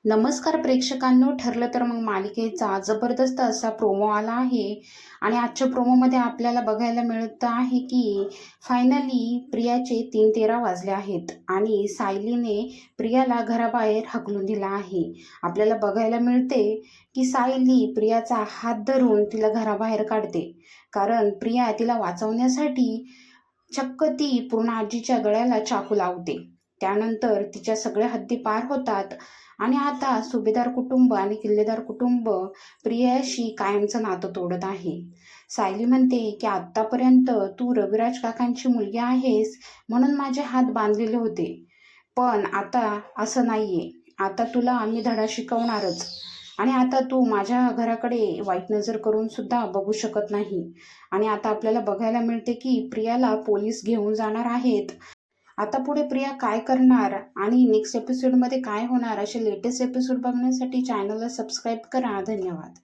नमस्कार प्रेक्षकांनो, ठरलं तर मग मालिकेचा जबरदस्त असा प्रोमो आला आहे आणि आजच्या प्रोमोमध्ये आपल्याला बघायला मिळत आहे की फायनली प्रियाचे 3:13 वाजले आहेत आणि सायलीने प्रियाला घराबाहेर हाकलून दिला आहे. आपल्याला बघायला मिळते की सायली प्रियाचा हात धरून तिला घराबाहेर काढते, कारण प्रिया तिला वाचवण्यासाठी चक्क ती पूर्ण आजीच्या गळ्याला चाकू लावते. त्यानंतर तिच्या सगळ्या हद्दी पार होतात आणि आता सुभेदार कुटुंब आणि किल्लेदार कुटुंब प्रियाशी कायमचं नातं तोडत आहे. सायली म्हणते की आत्तापर्यंत तू रविराज काकांची मुलगी आहेस म्हणून माझे हात बांधलेले होते, पण आता असं नाहीये. आता तुला आम्ही धडा शिकवणारच आणि आता तू माझ्या घराकडे वाईट नजर करून सुद्धा बघू शकत नाही. आणि आता आपल्याला बघायला मिळते की प्रियाला पोलीस घेऊन जाणार आहेत. आता पुढे प्रिया काय करणार आणि नेक्स्ट एपिसोडमध्ये काय होणार, असे लेटेस्ट एपिसोड बघण्यासाठी चॅनलला सबस्क्राईब करा. धन्यवाद.